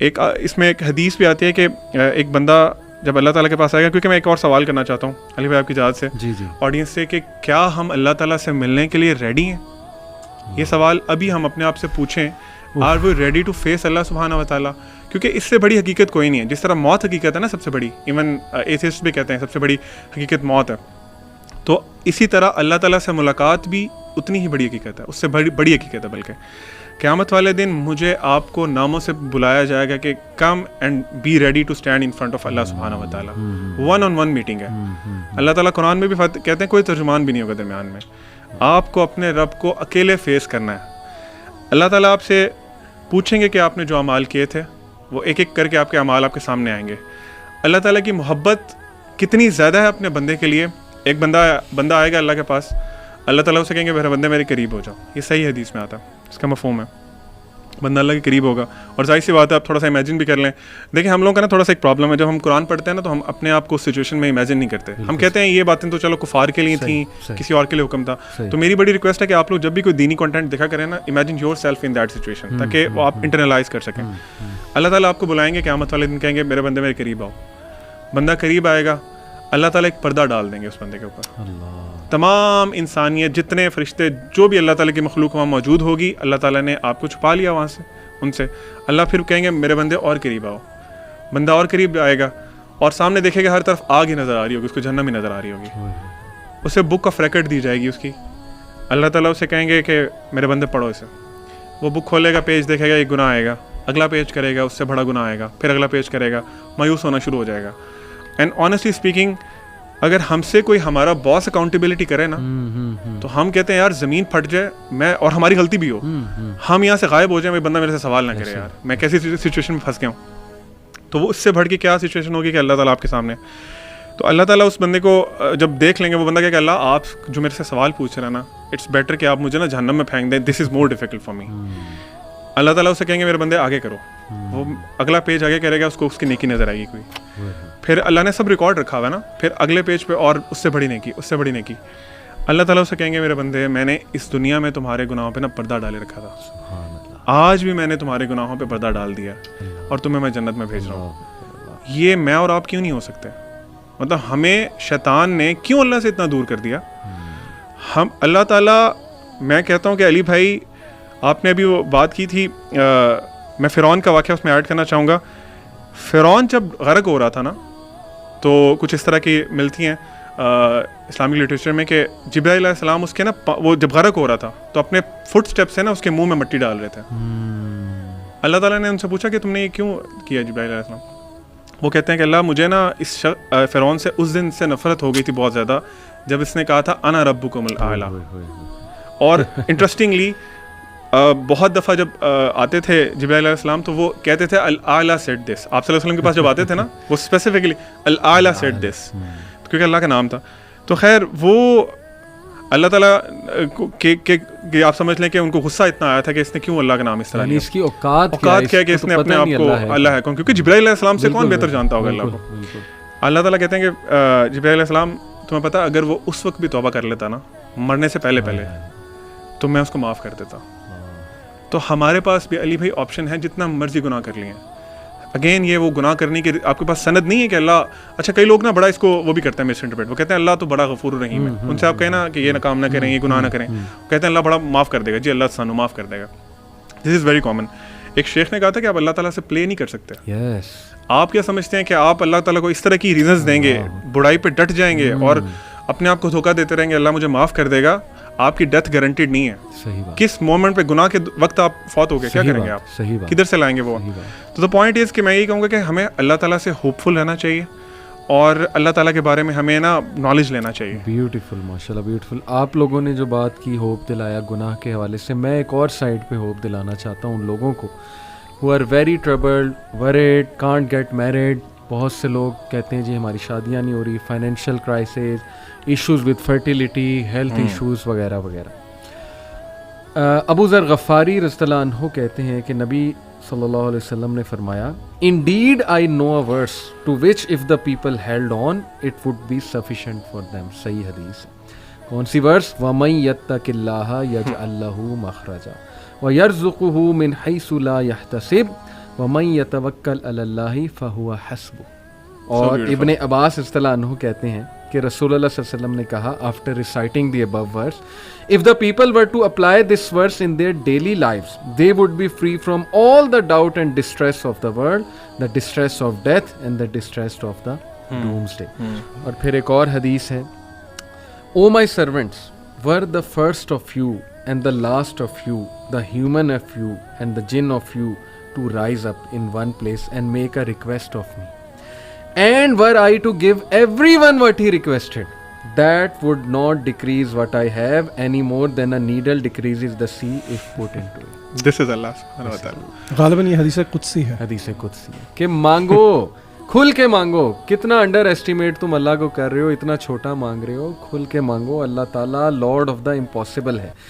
ایک اس میں ایک حدیث بھی آتی ہے کہ ایک بندہ جب اللہ تعالیٰ کے پاس آئے گا, کیونکہ میں ایک اور سوال کرنا چاہتا ہوں علی بھائی آپ کی اجازت سے, جی جی, آڈینس سے, کہ کیا ہم اللہ تعالیٰ سے ملنے کے لیے ریڈی ہیں؟ یہ سوال ابھی ہم اپنے آپ سے پوچھیں, are we ready to face اللہ سبحانہ و تعالیٰ؟ کیونکہ اس سے بڑی حقیقت کوئی نہیں ہے. جس طرح موت حقیقت ہے نا سب سے بڑی, ایون ایتھیسٹ بھی کہتے ہیں سب سے بڑی حقیقت موت ہے, تو اسی طرح اللہ تعالیٰ سے ملاقات بھی اتنی ہی بڑی حقیقت ہے, اس سے بڑی حقیقت ہے. بلکہ قیامت والے دن مجھے آپ کو ناموں سے بلایا جائے گا کہ come and be ready to stand in front of اللہ سبحانہ و تعالیٰ. 1-on-1 میٹنگ ہے. اللہ تعالیٰ قرآن میں بھی کہتے ہیں کوئی ترجمان بھی نہیں ہوگا درمیان میں, آپ کو اپنے رب کو اکیلے فیس کرنا ہے. اللہ تعالیٰ آپ سے پوچھیں گے کہ آپ نے جو اعمال کیے تھے, وہ ایک ایک کر کے آپ کے اعمال آپ کے سامنے آئیں گے. اللہ تعالیٰ کی محبت کتنی زیادہ ہے اپنے بندے کے لیے. ایک بندہ آئے گا اللہ کے پاس, اللہ تعالیٰ اسے کہیں گے میرے بندے میرے قریب ہو جاؤ. یہ صحیح حدیث میں آتا ہے, اس کا مفہوم ہے بندہ اللہ کے قریب ہوگا. اور ظاہر سی بات ہے, آپ تھوڑا سا امیجن بھی کر لیں. دیکھیں ہم لوگوں کا نا تھوڑا سا ایک پرابلم ہے, جب ہم قرآن پڑھتے ہیں نا تو ہم اپنے آپ کو اس سچویشن میں امیجن نہیں کرتے. ہم کہتے ہیں یہ باتیں تو چلو کفار کے لیے تھیں, کسی اور کے لیے حکم تھا. تو میری بڑی ریکویسٹ ہے کہ آپ لوگ جب بھی کوئی دینی کنٹینٹ دیکھا کریں نا, imagine your self in that situation, تاکہ وہ آپ انٹرنلائز کر سکیں. اللہ تعالیٰ آپ کو بلائیں گے قیامت والے دن, کہیں گے میرے بندے میرے قریب آؤ. بندہ قریب آئے گا, اللہ تعالیٰ ایک پردہ ڈال دیں گے اس بندے کے اوپر. تمام انسانیت, جتنے فرشتے, جو بھی اللہ تعالیٰ کی مخلوق وہاں موجود ہوگی, اللہ تعالیٰ نے آپ کو چھپا لیا وہاں سے, ان سے. اللہ پھر کہیں گے میرے بندے اور قریب آؤ. بندہ اور قریب آئے گا اور سامنے دیکھے گا ہر طرف آگ ہی نظر آ رہی ہوگی, اس کو جہنم ہی نظر آ رہی ہوگی. اسے بک آف ریکارڈ دی جائے گی اس کی. اللہ تعالیٰ اسے کہیں گے کہ میرے بندے پڑھو اسے. وہ بک کھولے گا, پیج دیکھے گا, ایک گناہ آئے گا. اگلا پیج کرے گا, اس سے بڑا گناہ آئے گا. پھر اگلا پیج کرے گا, مایوس ہونا شروع ہو جائے گا. اینڈ آنیسٹلی اسپیکنگ, اگر ہم سے کوئی ہمارا باس اکاؤنٹیبلٹی کرے نا, تو ہم کہتے ہیں یار زمین پھٹ جائے, میں اور ہماری غلطی بھی ہو, ہم یہاں سے غائب ہو جائیں, بندہ میرے سے سوال نہ کرے یار میں کیسی سچویشن میں پھنس گیا ہوں. تو وہ اس سے بڑھ کے کیا سچویشن ہوگی کہ اللہ تعالیٰ آپ کے سامنے. تو اللہ تعالیٰ اس بندے کو جب دیکھ لیں گے, وہ بندہ کہے کہ اللہ آپ جو میرے سے سوال پوچھ رہے ہیں نا, اٹس بیٹر کہ آپ مجھے نا جہنم میں پھینک دیں, دس از مور ڈیفیکلٹ فار می. اللہ تعالیٰ اسے کہیں گے میرے بندے آگے کرو. وہ اگلا پیج آگے کرے گا, اس کو اس کی نیکی نظر آئے گی کوئی. پھر اللہ نے سب ریکارڈ رکھا ہوا ہے نا, پھر اگلے پیج پہ اور اس سے بڑی نیکی, اس سے بڑی نیکی. اللہ تعالیٰ اسے کہیں گے میرے بندے میں نے اس دنیا میں تمہارے گناہوں پہ نا پردہ ڈالے رکھا تھا, آج بھی میں نے تمہارے گناہوں پہ پردہ ڈال دیا اور تمہیں میں جنت میں بھیج رہا ہوں. یہ میں اور آپ کیوں نہیں ہو سکتے؟ مطلب ہمیں شیطان نے کیوں اللہ سے اتنا دور کر دیا؟ ہم اللہ تعالیٰ, میں کہتا ہوں کہ علی بھائی آپ نے ابھی وہ بات کی تھی, میں فرعون کا واقعہ اس میں ایڈ کرنا چاہوں گا. فرعون جب غرق ہو رہا تھا نا, تو کچھ اس طرح کی ملتی ہیں اسلامک لٹریچر میں کہ جبرائیل علیہ السلام اس کے نا, وہ جب غرق ہو رہا تھا تو اپنے فٹ اسٹیپ سے نا اس کے منہ میں مٹی ڈال رہے تھے. اللہ تعالیٰ نے ان سے پوچھا کہ تم نے یہ کیوں کیا جبرائیل علیہ السلام؟ وہ کہتے ہیں کہ اللہ مجھے نا اس فرعون سے اس دن سے نفرت ہو گئی تھی بہت زیادہ, جب اس نے کہا تھا انا ربکم الاعلی. اور انٹرسٹنگلی بہت دفعہ جب آتے تھے جبرائیل علیہ السلام تو وہ کہتے تھے الاعلی سیڈ دس. آپ صلی اللہ علیہ وسلم کے پاس جب آتے تھے نا, وہ اسپیسیفکلی الاعلی سیڈ دس, کیونکہ اللہ کا نام تھا. تو خیر وہ اللہ تعالیٰ کہ آپ سمجھ لیں کہ ان کو غصہ اتنا آیا تھا کہ اس نے کیوں اللہ کا نام اس طرح لیا. اس کی اوقات کیا ہے کہ اس نے اپنے آپ کو اللہ ہے کون, کیونکہ جبرائیل علیہ السلام سے کون بہتر جانتا ہوگا اللہ کو. اللہ تعالیٰ کہتے ہیں کہ جبرائیل علیہ السلام تمہیں پتہ اگر وہ اس وقت بھی توبہ کر لیتا نا, مرنے سے پہلے تو میں اس کو معاف کر دیتا. تو ہمارے پاس بھی علی بھائی آپشن ہے, جتنا مرضی گناہ کر لیے. اگین یہ وہ گناہ کرنے کی آپ کے پاس سند نہیں ہے کہ اللہ, اچھا کئی لوگ نا بڑا اس کو وہ بھی کرتے ہیں مس انٹرپریٹ, وہ کہتے ہیں اللہ تو بڑا غفور الرحیم ہے. ان سے آپ کہیں نا کہ یہ کام نہ کریں, یہ گناہ نہ کریں, کہتے ہیں اللہ بڑا معاف کر دے گا. جی اللہ سانو معاف کر دے گا. دس از ویری کامن. ایک شیخ نے کہا تھا کہ آپ اللہ تعالیٰ سے پلے نہیں کر سکتے. آپ کیا سمجھتے ہیں کہ آپ اللہ تعالیٰ کو اس طرح کی ریزنز دیں گے, برائی پہ ڈٹ جائیں گے اور اپنے آپ کو دھوکہ دیتے رہیں گے اللہ مجھے معاف کر دے گا؟ آپ کی ڈیتھ گارنٹیڈ نہیں ہے. کس مومنٹ پہ گناہ کے وقت آپ فوت ہو گئے, کیا کریں گے آپ, کدھر سے لائیں گے وہ؟ تو دا پوائنٹ از کہ میں یہی کہوں گا کہ ہمیں اللہ تعالیٰ سے ہوپ فل رہنا چاہیے اور اللہ تعالیٰ کے بارے میں ہمیں نا نالج لینا چاہیے. بیوٹیفل, ماشاء اللہ بیوٹیفل. آپ لوگوں نے جو بات کی ہوپ دلایا گناہ کے حوالے سے, میں ایک اور سائڈ پہ ہوپ دلانا چاہتا ہوں ان لوگوں کو who are very troubled, worried, can't get married. بہت سے لوگ کہتے ہیں جی ہماری شادیاں نہیں ہو رہی, financial crisis, issues with fertility, health issues وغیرہ وغیرہ. ابو ذر غفاری رضی اللہ عنہ کہتے ہیں کہ نبی صلی اللہ علیہ وسلم نے فرمایا, Indeed I know a verse to which if the people held on it would be sufficient for them. صحیح حدیث. کون سی ورس؟ وَمَن يَتَّقِ اللَّهَ يَجْعَل لَّهُ مَخْرَجًا وَيَرْزُقْهُ مِنْ حَيْثُ لَا يَحْتَسِبُ وَمَن يَتَوَكَّلْ عَلَى اللَّهِ فَهُوَ حَسْبُهُ. اور ابن عباس رضی اللہ عنہ کہتے ہیں کہ رسول اللہ صلی اللہ علیہ وسلم نے کہا after reciting the above verse, if the people were to apply this verse in their daily lives, they would be free from all the doubt and distress of the world, the distress of death and the distress of the doomsday. اور پھر ایک اور حدیث ہے, O my servants, were the first of you and the last of you, the human of you and the jinn of you, to rise up in one place and make a request of me. And were I to give everyone what he requested, that would not decrease what I have any more than a needle decreases the sea if put into it. This is Allah subhanahu wa ta'ala. غالباً یہ حدیث قدسی ہے. حدیث قدسی ہے کہ مانگو, کھل کے مانگو. کتنا انڈر ایسٹیمیٹ تم اللہ کو کر رہے ہو, اتنا چھوٹا مانگ رہے ہو. کھل کے مانگو, اللہ تعالیٰ لارڈ آف دا امپاسبل ہے.